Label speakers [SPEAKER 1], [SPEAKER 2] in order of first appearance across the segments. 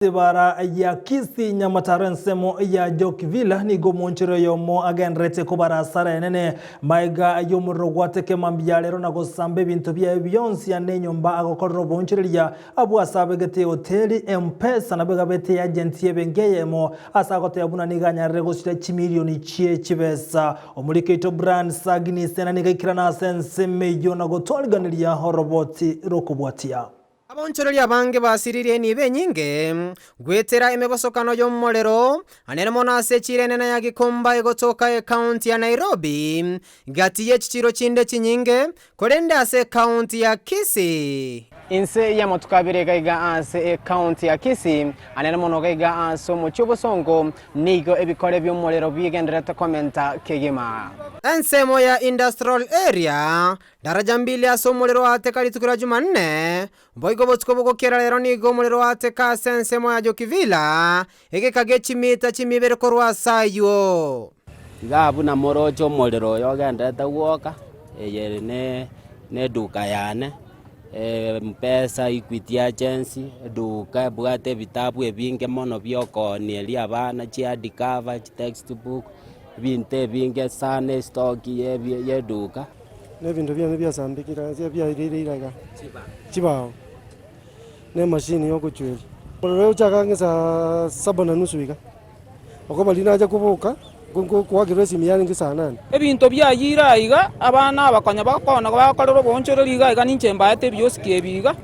[SPEAKER 1] Bara ya Kisii Nyamataren semo ya Jokivila ni gomonchiro yomo agenrete kubara sara nene maiga yomurogwate ke mambyalero na gosambe bintu bya byonsi ya nenyomba agokorro bonchiriya abu asabegete hoteli M-Pesa na begabete agent yebengeyemo asagote abuna niganya rego shira chimilioni chie chibesa omuliketo brand sagini sena nigakirana sense meyo na gotolganiriya horoboti rokubwatia
[SPEAKER 2] Abonchoreri abange basiririye nibe nyinge gwetera emebosokano y'omulero anene monase chirenena ya Gikomba egotoka county ya Nairobi gati y'ekiciro chinde chinyinge korende ase county ya Kisii inse ya motukabire gaiga ase county ya Kisii anene mono gaiga ase omuchobosongo nigo ebikore by'omulero bigenderete komenta kegima ensemo ya industrial area daraja mbili ase omulero atekali tukira Jumanne boigo botsuko kera lero nigo omulero ateka sensemo ya Jokivila egekage chimita chimibere korwa sayo
[SPEAKER 3] ngabuna morocho omulero yogendete gwoka eyere ne duka yane M-Pesa Equity Agency duka bwate bitabu ebinge mono byokoni abana chiadi cover textbook binte binge sane stock ye duka
[SPEAKER 4] nebintu byane byasambikira bya iriraga chibao ne machine yo kuchwela leo chakangeza 7:30 ika okoba linaje kubuka kwagirwe simiyani ngisana
[SPEAKER 5] ebintu byayira iga abana abakanya bakona bakorero bonchoreri iga ninchemba ate byosiki ebiga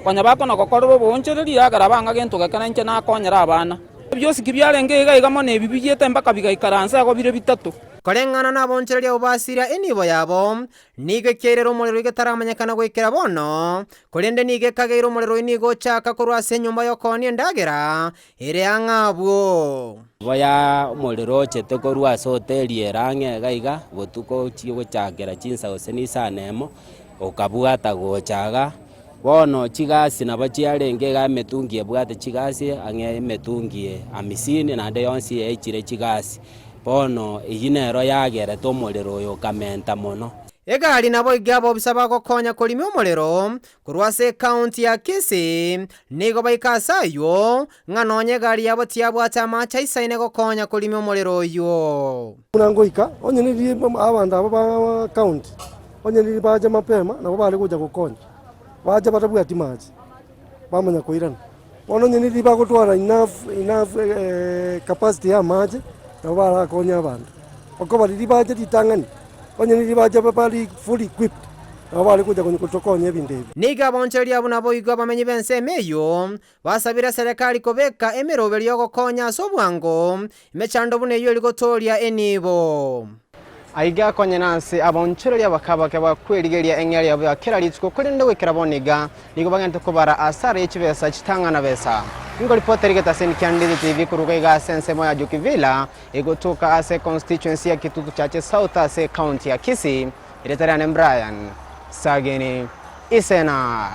[SPEAKER 5] kwanya bakona kokorero bonchoreri agara banga gento gakana nche nakonyera abana byosiki byarenge iga mone ebibiyete mpaka bigaikaransa go bire bitatu
[SPEAKER 2] korengana na bonchoreri obasiria enibo yabo nige kerero omulero igetaramanyekana gwikera bono korende nige kageiro omulero inigo chaka korwa se nyumba yokoni endagera ere angabwo
[SPEAKER 3] boya omulero chete korwa ase hoteli erange gaiga botuko chigochakera chinsa ose ni sanemo okabwata gochaga bono chigasi nabo chiarenge ga metungi ebwate chigasi ange emetungi amisini nande yonsi echire chigasi bono iyinero yagere tomulero oyo kamenta mono
[SPEAKER 2] egali nabo igabo bisaba gokonya kolimi omulero kurwase county ya Kisii nigo baikasayo nganonye gali yabo tiabwata macha isaine gokonya kolimi omulero oyo
[SPEAKER 4] unangoika onye ni abanda aba county onye ni baje mapema nabo bali kuja gokonya baje batabwati maji bamanya koirana onye ni bagotwara enough capacity ya maji nabo barakonya abantu okoba libaje litangani onye nilibaje bali fully equipped abali kuja kutokonya ebintu ebi
[SPEAKER 2] niga boncheri abo nabo igwa bamenyi bense meyo basabira serikali kobeka emeroberi yo gokonya sobwango imechando bune yo ligotoria enibo aiga konyenansi aboncheri abakabake bakwerigeria engeri yabo yakera litsuko kurinde wekera boniga nigo bagante kubara asara y'ekibesa kitangana besa ngo reporter geta sen Candid TV kuruga sensemo ya Jokivila egotoka ase constituency ya Kitutu Chache South ase county ya Kisii iretarane Brian Sagini Isena.